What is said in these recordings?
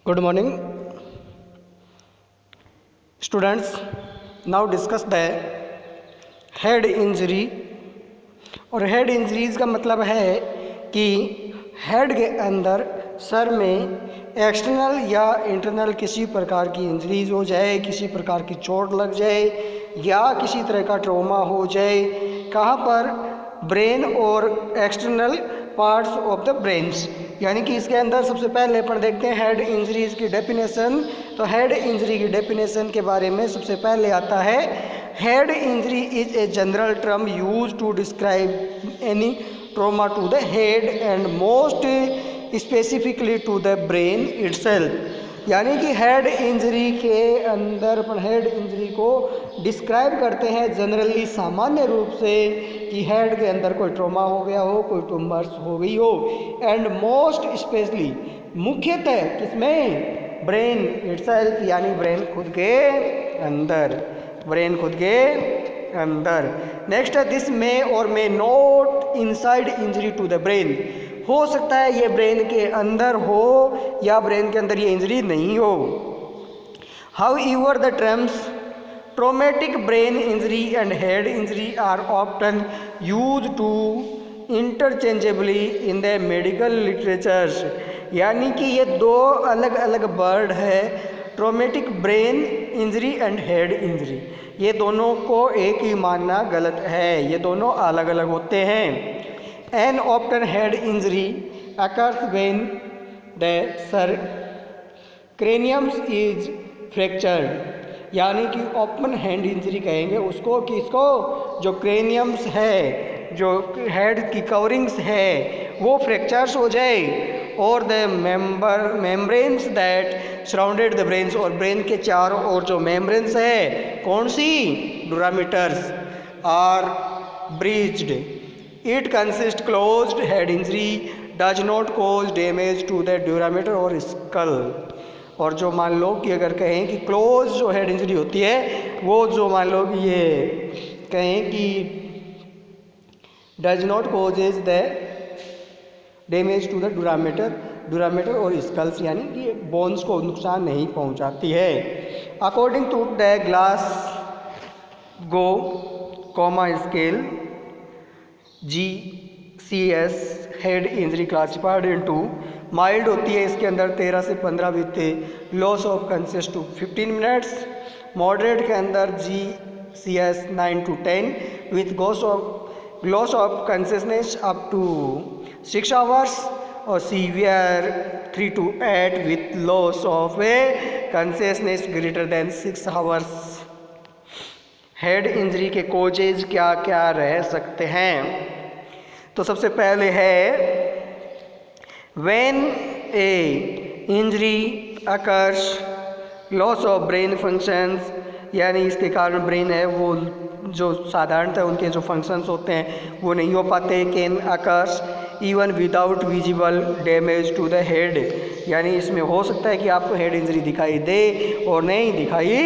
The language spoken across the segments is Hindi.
Good morning, students. Now discuss the head injury. और हेड इंजरीज का मतलब है कि हेड के अंदर सर में एक्सटर्नल या इंटरनल किसी प्रकार की इंजरीज हो जाए, किसी प्रकार की चोट लग जाए या किसी तरह का ट्रॉमा हो जाए। कहाँ पर? ब्रेन और external parts of the brains. यानी कि इसके अंदर सबसे पहले अपन देखते हैं हेड इंजरीज की डेफिनेशन। तो हेड इंजरी की डेफिनेशन के बारे में सबसे पहले आता है, head injury is a general term use to describe any trauma to the head and most specifically to the brain itself. यानी कि हेड इंजरी के अंदर अपन हेड इंजरी को डिस्क्राइब करते हैं जनरली, सामान्य रूप से, कि हेड के अंदर कोई ट्रॉमा हो गया हो, कोई ट्यूमर्स हो गई हो, एंड मोस्ट स्पेशली, मुख्यतः किसमें? ब्रेन इटसेल्फ, यानी ब्रेन खुद के अंदर, ब्रेन खुद के अंदर। नेक्स्ट है, दिस मे और may not inside injury to the brain. हो सकता है ये ब्रेन के अंदर हो या ब्रेन के अंदर ये इंजरी नहीं हो। However the terms traumatic brain injury and head injury are often use to interchangeably in the medical literatures. यानी कि ये दो अलग अलग वर्ड है, traumatic brain injury and head injury. ये दोनों को एक ही मानना गलत है, ये दोनों अलग अलग होते हैं। An often head injury occurs when the cranium is fractured। यानी कि ओपन हैंड इंजरी कहेंगे उसको कि इसको जो क्रेनियम्स है, जो हेड की कवरिंग्स है, वो फ्रैक्चर्स हो जाए, और the membranes that surrounded the brains, और ब्रेन के चारों ओर जो मेम्ब्रेन्स है, कौन सी? Dura maters are breached. It consists closed head injury does not cause damage to the durameter or skull। और जो मान लो कि अगर कहें कि क्लोज जो हेड इंजरी होती है, वो जो मान लो कि ये कहें कि does not causes the damage to the durameter और स्कल्स, यानी कि बोन्स को नुकसान नहीं पहुंचाती है। According to the Glasgow coma scale GCS head injury classified into, mild होती है इसके अंदर 13 से 15 बीते, loss of conscious to 15 minutes, moderate के अंदर GCS 9 to 10 with loss of consciousness up to 6 hours, और severe 3 to 8 with loss of A consciousness greater than 6 hours. Head injury के कोजेज क्या क्या रह सकते हैं? तो सबसे पहले है, when A injury occurs loss of brain functions, यानी इसके कारण ब्रेन है वो जो साधारणतः उनके जो फंक्शंस होते हैं वो नहीं हो पाते। Can occurs even without visible damage to the head, यानी इसमें हो सकता है कि आपको हेड इंजरी दिखाई दे और नहीं दिखाई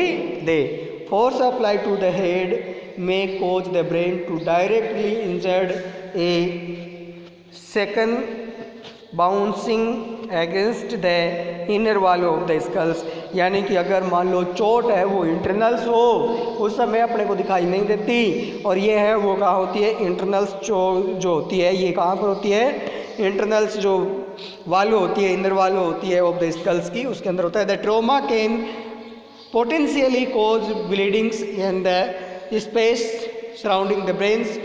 दे। Force applied to the head may cause the brain to directly injure a second bouncing against the inner wall of the skulls। यानी कि अगर मान लो चोट है वो इंटरनल्स हो, उस समय अपने को दिखाई नहीं देती, और ये है वो कहाँ होती है? इंटरनल्स जो होती है, ये कहाँ पर होती है? इंटरनल्स जो वालो होती है, इनर वालो होती है ऑफ द स्कल्स की, उसके अंदर होता है। The trauma can potentially cause bleedings in the space surrounding the brains,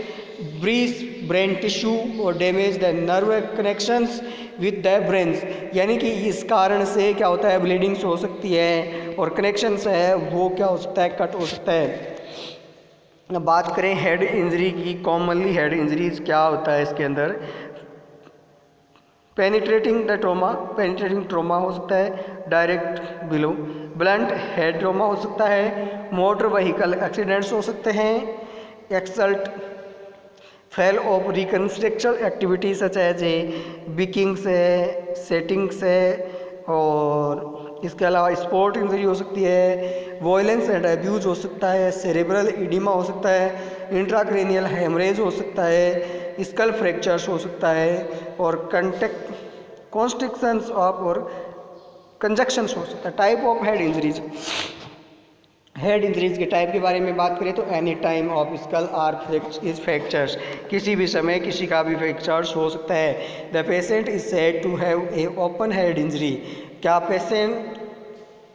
breach brain tissue or damage the nerve connections with the brains। यानी कि इस कारण से क्या होता है? ब्लीडिंग्स हो सकती है, और कनेक्शंस है वो क्या हो सकता है? कट हो सकता है। अब बात करें हेड इंजरी की, कॉमनली हेड इंजरीज क्या होता है इसके अंदर? Penetrating the trauma, penetrating trauma हो सकता है, direct below, blunt head trauma हो सकता है, मोटर व्हीकल एक्सीडेंट्स हो सकते हैं, assault fell of reconstruction activities such as a bikings है, सेटिंग्स है, और इसके अलावा स्पोर्ट इंजरी हो सकती है, वॉयलेंस एंड एब्यूज हो सकता है, सेरेब्रल इडिमा हो सकता है, इंट्राक्रेनियल हेमरेज हो सकता है, स्कल फ्रैक्चर्स हो सकता है, और कॉन्स्ट्रिक्शंस ऑफ और कंजक्शंस हो सकता है। Type of head injuries, head injuries के टाइप के बारे में बात करें तो any time of skull are is fractures, किसी भी समय किसी का भी फ्रैक्चर्स हो सकता है। The patient is said to have a open head injury, क्या पेशेंट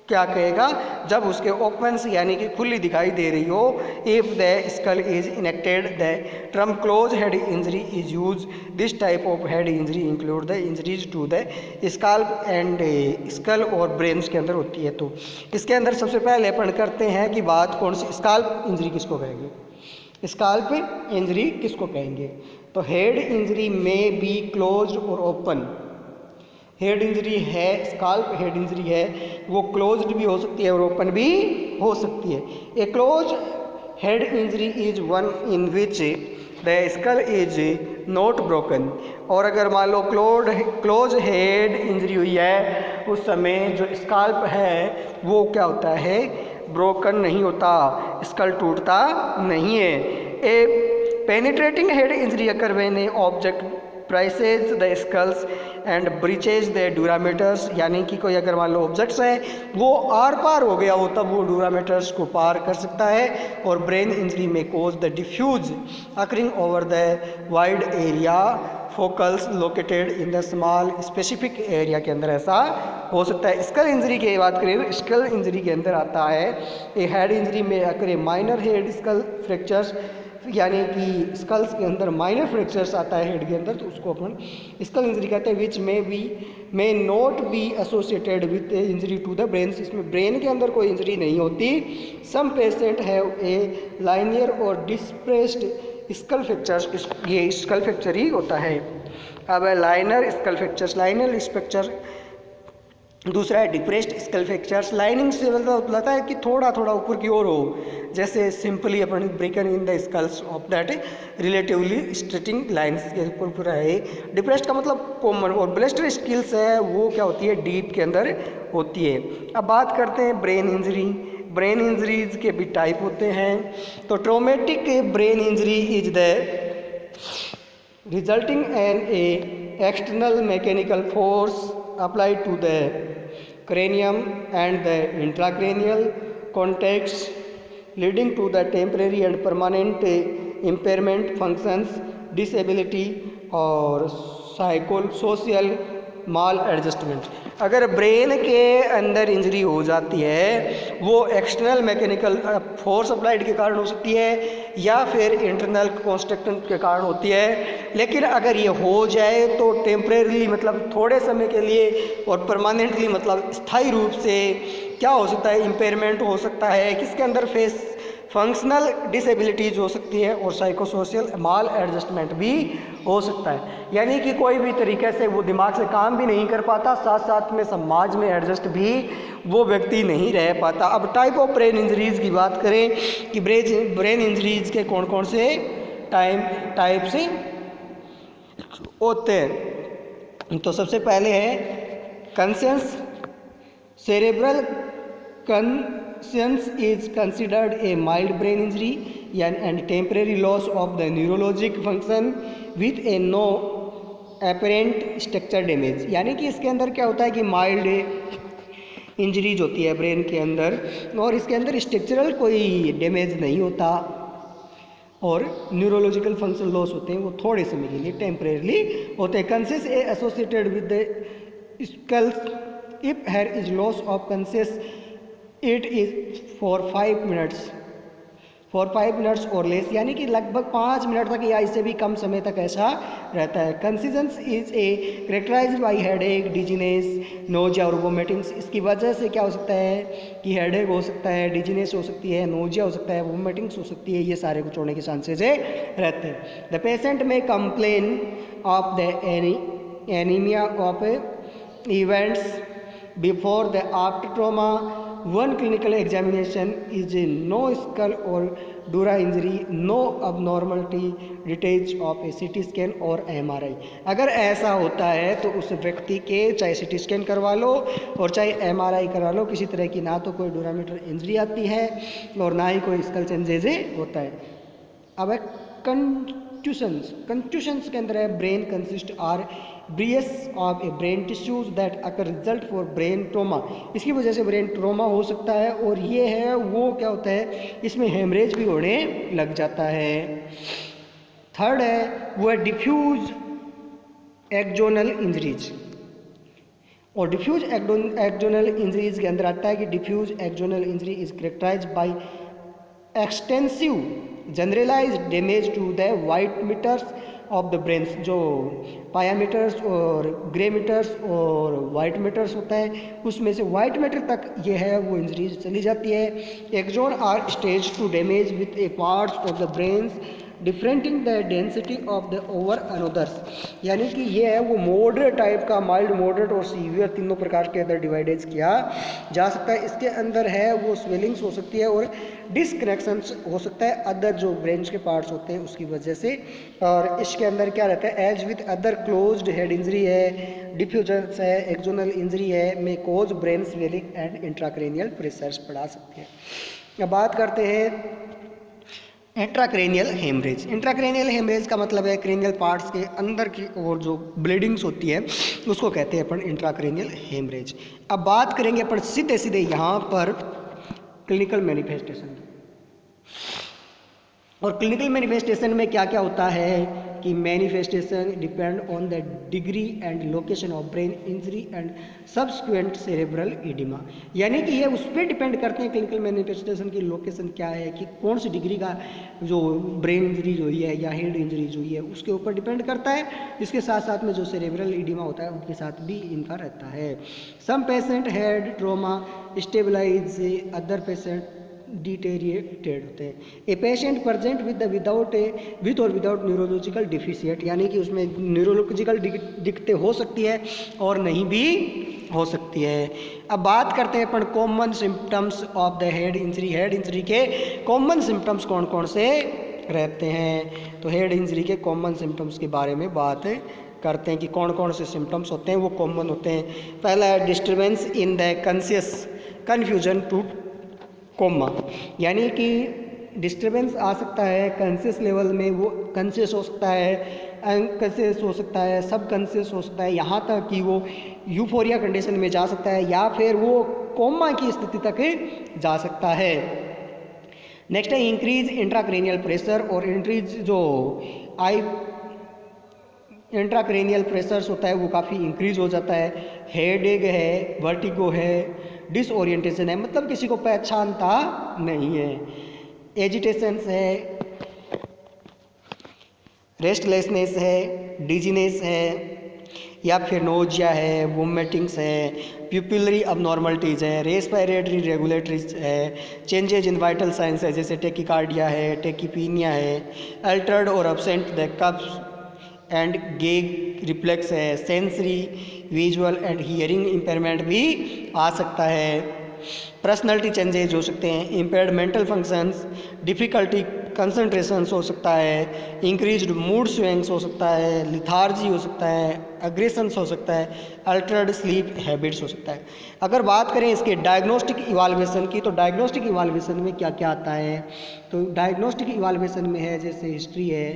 क्या कहेगा जब उसके ओपन यानी कि खुली दिखाई दे रही हो। If the skull is intact the term close head injury is use. This type of head injury include the injuries to the scalp and skull और ब्रेन्स के अंदर होती है। तो इसके अंदर सबसे पहले अपन करते हैं कि बात कौन सी, स्काल्प इंजरी किसको कहेंगे, स्काल्प इंजरी किसको कहेंगे। तो हेड इंजरी में बी क्लोज और ओपन, हेड इंजरी है, स्काल्प हेड इंजरी है, वो क्लोज्ड भी हो सकती है और ओपन भी हो सकती है। A close head injury is one in which the skull is not broken. और अगर मान लो क्लोज हेड इंजरी हुई है उस समय जो स्काल्प है वो क्या होता है, ब्रोकन नहीं होता, स्कल टूटता नहीं है। A penetrating head injury occur when a object prices the skulls and breaches the dura maters, यानी कि कोई अगर मान लो ऑब्जेक्ट्स है वो आर पार हो गया हो तब वो ड्यूरामीटर्स को पार कर सकता है। और ब्रेन इंजरी में cause the diffuse occurring over the wide area focals located in the small specific area के अंदर ऐसा हो सकता है। स्कल इंजरी की बात करें तो स्कल इंजरी के अंदर आता है ए हेड इंजरी में occur a minor head skull fractures, यानी कि स्कल्स के अंदर माइनर फ्रैक्चर्स आता है हेड के अंदर, तो उसको अपन स्कल इंजरी कहते हैं। Which may not be associated with injury to the brain, इसमें ब्रेन के अंदर कोई इंजरी नहीं होती। Some patient have a linear और डिस्प्रेस्ड स्कल फ्रैक्चर्स, ये स्कल फ्रैक्चर ही होता है। अब linear skull fractures, linear fracture दूसरा है डिप्रेस्ड स्कल फ्रैक्चर्स। लाइनिंग से बताता है कि थोड़ा थोड़ा ऊपर की ओर हो, जैसे simply open broken in the skulls of that relatively straighting lines के ऊपर पूरा है। डिप्रेस्ड का मतलब कॉमन, और ब्लेस्टर स्किल्स है वो क्या होती है, डीप के अंदर होती है। अब बात करते हैं ब्रेन इंजरी। ब्रेन इंजरीज के भी टाइप होते हैं। तो traumatic brain injury is the resulting an a external mechanical force applied to the cranium and the intracranial cortex leading to the temporary and permanent impairment functions, disability और साइकोसोशल माल एडजस्टमेंट। अगर ब्रेन के अंदर इंजरी हो जाती है वो एक्सटर्नल मैकेनिकल फोर्स अप्लाइड के कारण हो सकती है या फिर इंटरनल कॉन्स्ट्रक्शन के कारण होती है। लेकिन अगर ये हो जाए तो टेम्परेरीली मतलब थोड़े समय के लिए और परमानेंटली मतलब स्थायी रूप से क्या हो सकता है, इम्पेयरमेंट हो सकता है। किसके अंदर फेस फंक्शनल डिसेबिलिटीज हो सकती है और साइकोसोशल माल एडजस्टमेंट भी हो सकता है। यानी कि कोई भी तरीके से वो दिमाग से काम भी नहीं कर पाता, साथ साथ में समाज में एडजस्ट भी वो व्यक्ति नहीं रह पाता। अब टाइप ऑफ ब्रेन इंजरीज की बात करें कि ब्रेन इंजरीज के कौन कौन से टाइप से होते हैं। तो सबसे पहले है concussion cerebral concussion is considered a mild brain injury and temporary loss of the neurologic function with a no apparent structure damage. यानी कि इसके अंदर क्या होता है कि माइल्ड इंजरीज होती है ब्रेन के अंदर और इसके अंदर स्ट्रक्चरल कोई डैमेज नहीं होता और न्यूरोलॉजिकल फंक्शन लॉस होते हैं वो थोड़े समय के लिए टेम्परेरली होते हैं। Concuss a associated with the skulls if hair is loss of concuss it is for 5 minutes or less, यानी कि लगभग 5 मिनट तक या इससे भी कम समय तक ऐसा रहता है। Concussions is a characterized by headache, dizziness, nausea और वोमिटिंग्स। इसकी वजह से क्या हो सकता है कि हेडेक हो सकता है, डिजीनेस हो सकती है, नोजिया हो सकता है, वोमिटिंग्स हो सकती है, ये सारे कुछ होने के चांसेज रहते हैं। द पेशेंट में complain of the anaemia of events before the after trauma. One clinical examination is no skull or dura injury, no abnormality details of a CT scan और MRI। अगर ऐसा होता है तो उस व्यक्ति के चाहे CT स्कैन करवा लो और चाहे MRI करवा लो, किसी तरह की ना तो कोई डूरामीटर इंजरी आती है और ना ही कोई स्कल चेंजेज होता है। अब कंट्यूशंस के अंदर है brain consist are bruise of a brain tissues that occur result for brain trauma, इसकी वजह से ब्रेन ट्रोमा हो सकता है। और ये है वो क्या होता है, इसमें हेमरेज भी होने लग जाता है। थर्ड है वो है डिफ्यूज एक्जोनल इंजरीज, और डिफ्यूज एक्जोनल इंजरीज के अंदर आता है कि diffuse axonal injury is characterize by extensive generalized damage to the white matters of the brains, जो पायामीटर्स और ग्रे मीटर्स और वाइट मीटर्स होता है उसमें से वाइट मीटर तक ये है वो इंजरीज चली जाती है। Axon are stage to damage with a parts of the brains differentiating the density of the over anothers, यानी कि ये है वो मॉडरेट टाइप का, माइल्ड, मॉडरेट और सीवियर तीनों प्रकार के अंदर डिवाइडेज किया जा सकता है। इसके अंदर है वो स्वेलिंग्स हो सकती है और डिसकनेक्शंस हो सकता है अदर जो ब्रेन के पार्ट्स होते हैं उसकी वजह से। और इसके अंदर क्या रहता है, as with other closed head injury है, डिफ्यूजन्स है, एक्जोनल इंजरी है, may cause brain swelling and intracranial pressures बढ़ा सकते हैं। अब बात करते हैं इंट्राक्रेनियल हेमरेज। इंट्राक्रेनियल हेमरेज का मतलब है क्रेनियल पार्ट्स के अंदर की और जो ब्लीडिंग्स होती है उसको कहते हैं अपन इंट्राक्रेनियल हेमरेज। अब बात करेंगे अपन सीधे सीधे यहाँ पर क्लिनिकल मैनिफेस्टेशन की। और क्लिनिकल मैनिफेस्टेशन में क्या क्या होता है कि manifestation depend on the degree and location of brain injury and subsequent cerebral oedema, यानी कि ये उस पर डिपेंड करते हैं क्लिनिकल मैनिफेस्टेशन की लोकेशन क्या है, कि कौन सी डिग्री का जो ब्रेन इंजरी हुई है या हेड इंजरी हुई है उसके ऊपर डिपेंड करता है। इसके साथ साथ में जो सेरेब्रल इडिमा होता है उनके साथ भी इनका रहता है। Some patient head trauma stabilize, other patient deteriorated होते हैं। A patient present with or without neurological deficient, यानी कि उसमें न्यूरोलॉजिकल दिक्कतें हो सकती है और नहीं भी हो सकती है। अब बात करते हैं अपन common symptoms of the head injury. Head injury के कॉमन सिम्टम्स कौन कौन से रहते हैं, तो हेड इंजरी के कॉमन सिम्टम्स के बारे में बात करते हैं कि कौन कौन से सिम्टम्स होते हैं वो कॉमन होते हैं। पहला है disturbance in the conscious confusion two comma, यानी कि डिस्टर्बेंस आ सकता है कॉन्शियस लेवल में, वो कॉन्शियस हो सकता है, अनकॉन्शियस हो सकता है, सब कॉन्शियस हो सकता है, यहाँ तक कि वो यूफोरिया कंडीशन में जा सकता है या फिर वो कोमा की स्थिति तक जा सकता है। नेक्स्ट है इंक्रीज इंट्राक्रेनियल प्रेशर, और इंक्रीज जो इंट्राक्रेनियल प्रेशर्स होता है वो काफ़ी इंक्रीज हो जाता है। हेडेक है, वर्टिगो है, डिसओरिएंटेशन है, मतलब किसी को पहचानता नहीं है, एजिटेशंस है, रेस्टलेसनेस है, डिजीनेस है, या फिर नोजिया है, वोमिटिंग्स है, प्यूपिलरी अबनॉर्मलिटीज़ है, रेस्पिरेटरी रेगुलेटरीज है, चेंजेज इन वाइटल साइंस है जैसे टेकिकार्डिया है, टेकिपीनिया है, altered or absent the cups and gag reflex है, sensory visual and hearing impairment भी आ सकता है। पर्सनैलिटी चेंजेज हो सकते हैं, impaired mental functions, difficulty concentrations हो सकता है, इंक्रीज्ड मूड स्विंग्स हो सकता है, लिथार्जी हो सकता है, अग्रेशंस हो सकता है, अल्टर्ड स्लीप हैबिट्स हो सकता है। अगर बात करें इसके डायग्नोस्टिक इवाल्वेशन की, तो डायग्नोस्टिक इवाल्वेशन में क्या क्या आता है, तो डायग्नोस्टिक इवाल्वेशन में है जैसे हिस्ट्री है,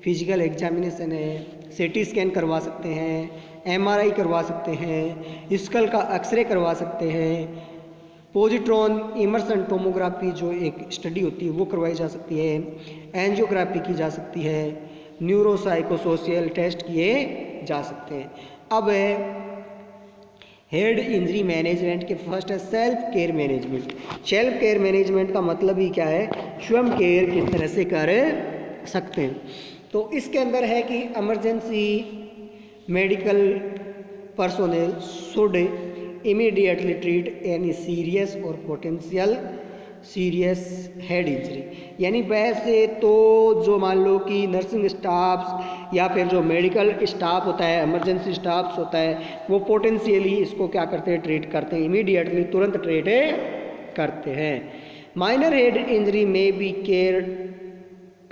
फिजिकल एग्जामिनेशन है, सीटी स्कैन करवा सकते हैं, एमआरआई करवा सकते हैं, स्कल का एक्सरे करवा सकते हैं, पॉजिट्रॉन इमर्सन टोमोग्राफी जो एक स्टडी होती है वो करवाई जा सकती है, एंजियोग्राफी की जा सकती है, न्यूरोसाइकोसोशियल टेस्ट किए जा सकते हैं। अब हेड इंजरी मैनेजमेंट के फर्स्ट है self care management. Self care management का मतलब ही क्या है, स्वयं केयर किस तरह से कर सकते हैं। तो इसके अंदर है कि emergency medical personnel should immediately treat any serious or potential serious head injury, यानी वैसे तो जो मान लो कि नर्सिंग स्टाफ्स या फिर जो मेडिकल स्टाफ होता है, इमरजेंसी स्टाफ्स होता है, वो पोटेंशियली इसको क्या करते हैं, ट्रीट करते हैं, इमीडिएटली तुरंत ट्रीट करते हैं। माइनर हेड इंजरी में बी केयर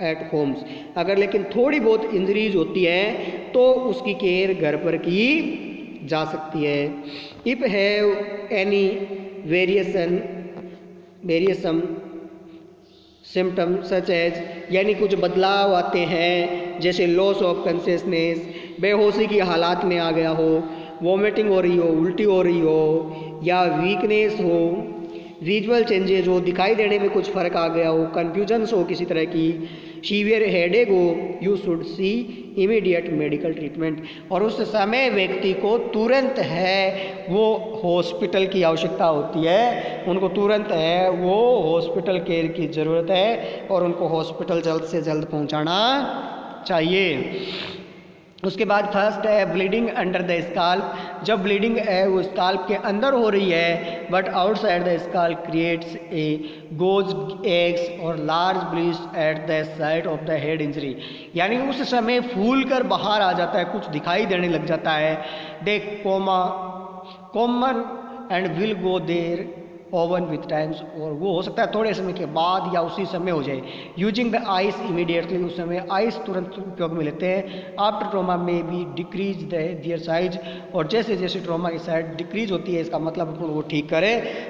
एट होम्स, अगर लेकिन थोड़ी बहुत इंजरीज होती है तो उसकी केयर घर पर की जा सकती है। If have any variation symptom such as, यानी कुछ बदलाव आते हैं जैसे लॉस ऑफ कॉन्शियसनेस, बेहोशी की हालात में आ गया हो, वॉमिटिंग हो रही हो, उल्टी हो रही हो, या वीकनेस हो, विजुअल चेंजेज हो, दिखाई देने में कुछ फ़र्क आ गया हो, कन्फ्यूजन्स हो किसी तरह की, सीवियर हेडेक हो, you should see immediate medical treatment. और उस समय व्यक्ति को तुरंत है वो हॉस्पिटल की आवश्यकता होती है, उनको तुरंत है वो हॉस्पिटल केयर की ज़रूरत है और उनको हॉस्पिटल जल्द से जल्द पहुंचाना चाहिए। उसके बाद फर्स्ट है ब्लीडिंग अंडर द स्काल्प। जब ब्लीडिंग है वो स्काल्प के अंदर हो रही है, but outside the scalp creates a goose eggs or large bleeds at the side of the head injury, यानी उस समय फूल कर बाहर आ जाता है, कुछ दिखाई देने लग जाता है। They common and will go their own with times, और वो हो सकता है थोड़े समय के बाद या उसी समय हो जाए। यूजिंग द आइस इमीडिएटली, उस समय आइस तुरंत उपयोग में लेते हैं। आफ्टर ट्रोमा में भी डिक्रीज दियर साइज, और जैसे जैसे ट्रोमा की साइज डिक्रीज होती है इसका मतलब अपन वो ठीक कर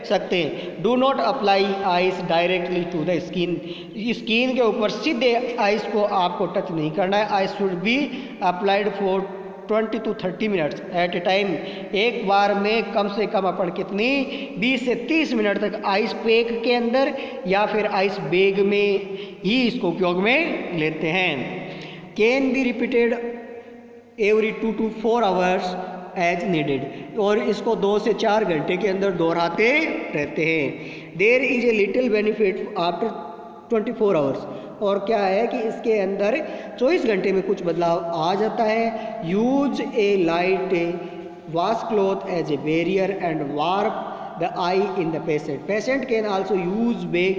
सकते हैं। Do not apply ice directly to the skin, skin के ऊपर सीधे आइस को आपको टच नहीं करना है। Ice should be applied for 20 to 30 minutes at a time, एक बार में कम से कम अपन कितनी 20 से 30 मिनट तक आइस पैक के अंदर या फिर आइस बैग में ही इसको उपयोग में लेते हैं। Can be repeated every 2 to 4 hours as needed, और इसको 2 से 4 घंटे के अंदर दोहराते रहते हैं। There is a little benefit after 24 hours, और क्या है कि इसके अंदर 24 घंटे में कुछ बदलाव आ जाता है। Use a light wash cloth as a barrier and wrap the eye in the patient. Patient can also use bag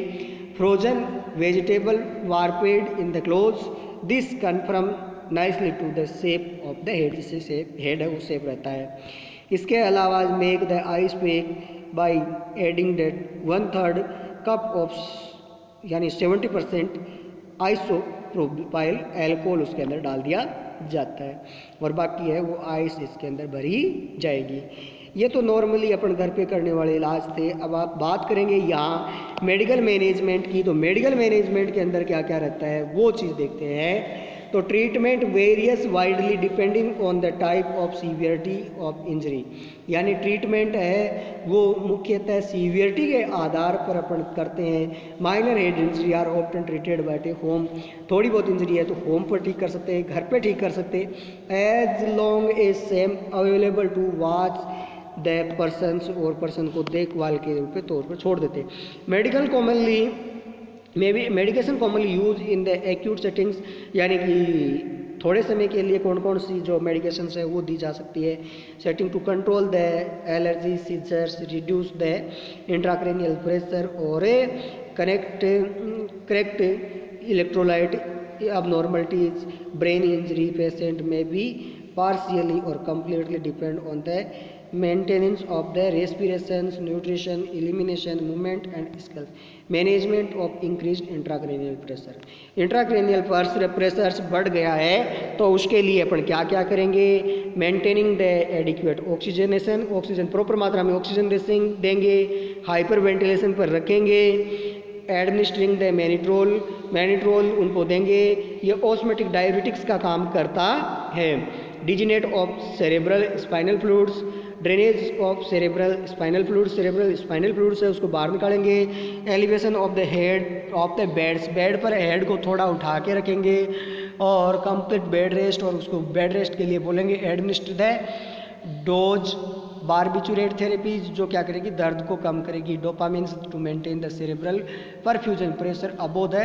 frozen vegetable wrapped in the clothes, this conform nicely to the shape of the head, जिससे हेड है वो शेप रहता है। इसके अलावा make the ice pack by adding that 1/3 cup of यानी 70% आइसोप्रोपाइल अल्कोहल उसके अंदर डाल दिया जाता है, और बाकी है वो आइस इसके अंदर भरी जाएगी। ये तो नॉर्मली अपन घर पे करने वाले इलाज थे। अब आप बात करेंगे यहाँ मेडिकल मैनेजमेंट की, तो मेडिकल मैनेजमेंट के अंदर क्या क्या रहता है वो चीज़ देखते हैं। तो treatment various widely depending on the type of severity of injury, यानी ट्रीटमेंट है वो मुख्यतः सीवियरिटी के आधार पर अपन करते हैं। Minor head injury are often treated by home, थोड़ी बहुत इंजरी है तो होम पर ठीक कर सकते हैं, घर पे ठीक कर सकते हैं। As long as same available to watch the persons, और पर्सन को देखभाल के तौर पर छोड़ देते हैं। Medical commonly medication commonly use in the acute settings, यानी कि थोड़े समय के लिए कौन कौन सी जो मेडिकेशन है वो दी जा सकती है। Setting to control the allergy, seizures, reduce the intracranial pressure, और correct electrolyte abnormalities. Brain injury patient may be partially or completely depend on the maintenance of the respirations, nutrition, elimination, movement and skills. Management of increased intracranial pressure. Intracranial pressure बढ़ गया है तो उसके लिए अपन क्या क्या करेंगे। Maintaining the adequate oxygenation, oxygen proper मात्रा में ऑक्सीजन देंगे, हाइपर वेंटिलेशन पर रखेंगे। एडमिनिस्ट्रिंग द मैनिट्रोल उनको देंगे, ये ऑस्मेटिक डायबिटिक्स का काम करता है। Designate of cerebral spinal fluids, drainage of cerebral spinal fluids है उसको बाहर निकालेंगे। Elevation of the head of the beds, bed पर हेड को थोड़ा उठा के रखेंगे और कंप्लीट बेड रेस्ट, और उसको बेड रेस्ट के लिए बोलेंगे administer the dose barbiturate therapies, जो क्या करेगी दर्द को कम करेगी। Dopamine to maintain the cerebral perfusion pressure above the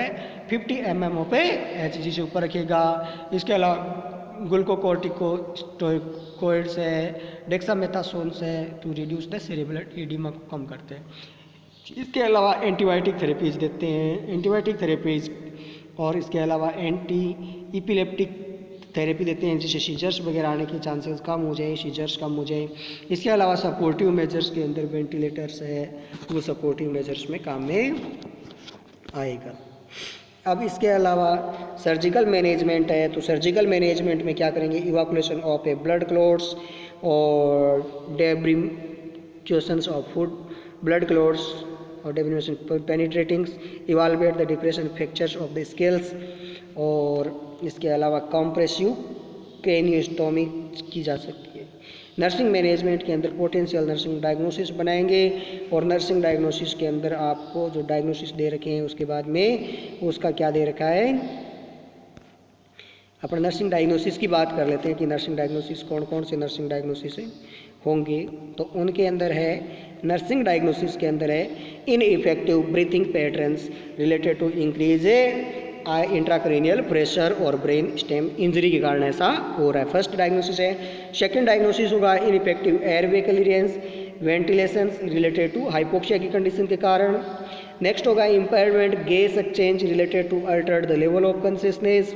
50 mm of Hg से ऊपर रखेगा। इसके अलावा ग्लूकोकॉर्टिकोइड्स है, डेक्सामेथासोन्स है to reduce the cerebral oedema को कम करते हैं। इसके अलावा एंटीबायोटिक थेरेपीज देते हैं, एंटीबायोटिक थेरेपीज, और इसके अलावा एंटी इपिलेप्टिक थेरेपी देते हैं जिससे सीजर्स वगैरह आने के चांसेस कम हो जाए, सीजर्स कम हो जाए। इसके अलावा सपोर्टिव मेजर्स के अंदर वेंटिलेटर्स है, वो सपोर्टिव मेजर्स में काम में आएगा। अब इसके अलावा सर्जिकल मैनेजमेंट है, तो सर्जिकल मैनेजमेंट में क्या करेंगे, evacuation of a blood clots और debrications of food blood clots और debrication penetrating, evaluate the depression fractures of the skulls, और इसके अलावा कॉम्प्रेसिव क्रेनियोस्टोमी की जा सकती है। नर्सिंग मैनेजमेंट के अंदर पोटेंशियल नर्सिंग डायग्नोसिस बनाएंगे और नर्सिंग डायग्नोसिस के अंदर आपको जो डायग्नोसिस दे रखे हैं उसके बाद में उसका क्या दे रखा है। अपन नर्सिंग डायग्नोसिस की बात कर लेते हैं कि नर्सिंग डायग्नोसिस कौन कौन से नर्सिंग डायग्नोसिस होंगे। तो उनके अंदर है, नर्सिंग डायग्नोसिस के अंदर है ineffective breathing patterns related to increase intracranial pressure और ब्रेन स्टेम इंजरी के कारण ऐसा हो रहा है। फर्स्ट डायग्नोसिस है। सेकंड डायग्नोसिस होगा ineffective airway clearance ventilation related to hypoxia की कंडीशन के कारण। नेक्स्ट होगा impairment gas exchange related to altered the level of consciousness,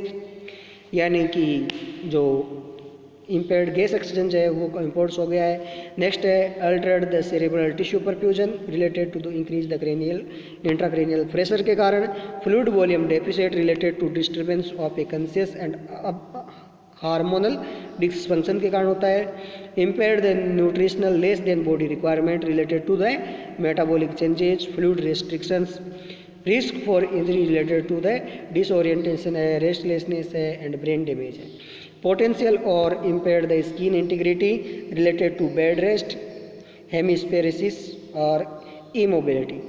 यानी कि जो इम्पेयर्ड गैस एक्सचेंज है वो इम्पोर्ट्स हो गया है। नेक्स्ट है altered the cerebral tissue perfusion related to the increase the cranial intracranial pressure के कारण। Fluid volume deficit related to disturbance of a conscious and hormonal dysfunction के कारण होता है। Impaired the nutritional less than body requirement related to the metabolic changes fluid restrictions. Risk for injury related to the disorientation है, रेस्टलेसनेस है एंड ब्रेन डैमेज है। पोटेंशियल और impaired the skin integrity related to bed rest हेमिस्फेरेसिस और इमोबिलिटी।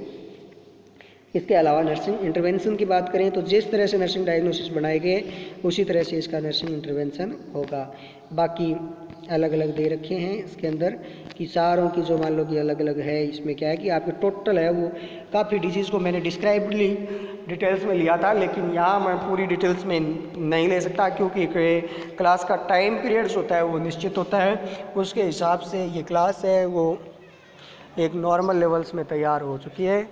इसके अलावा नर्सिंग इंटरवेंशन की बात करें तो जिस तरह से नर्सिंग डायग्नोसिस बनाए गए उसी तरह से इसका नर्सिंग इंटरवेंशन होगा। बाकी अलग अलग दे रखे हैं इसके अंदर कि चारों की जो मान लो कि अलग अलग है। इसमें क्या है कि आपके टोटल है वो काफ़ी डिजीज़ को मैंने डिस्क्राइबली डिटेल्स में लिया था, लेकिन यहाँ मैं पूरी डिटेल्स में नहीं ले सकता क्योंकि क्लास का टाइम पीरियड्स होता है वो निश्चित होता है। उसके हिसाब से ये क्लास है वो एक नॉर्मल लेवल्स में तैयार हो चुकी है,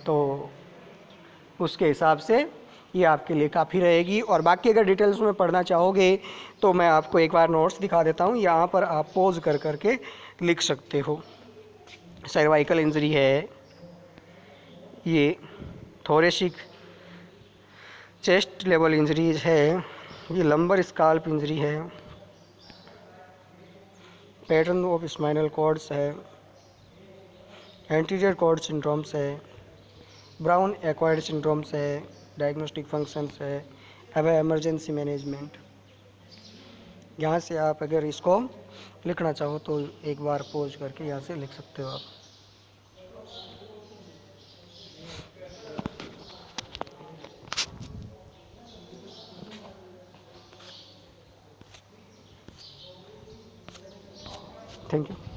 तो उसके हिसाब से ये आपके लिए काफ़ी रहेगी। और बाकी अगर डिटेल्स में पढ़ना चाहोगे तो मैं आपको एक बार नोट्स दिखा देता हूँ, यहाँ पर आप पॉज कर करके लिख सकते हो। सर्वाइकल इंजरी है, ये थोरेसिक चेस्ट लेवल इंजरीज है, ये लंबर स्काल्प इंजरी है, पैटर्न ऑफ स्पाइनल कॉर्ड्स है, एंटीरियर कॉर्ड सिंड्रोम्स है, ब्राउन एक्वायर्ड सिंड्रोम्स है, डायग्नोस्टिक फंक्शंस है, अब इमरजेंसी मैनेजमेंट। यहाँ से आप अगर इसको लिखना चाहो तो एक बार पॉज करके यहाँ से लिख सकते हो आप। Thank you.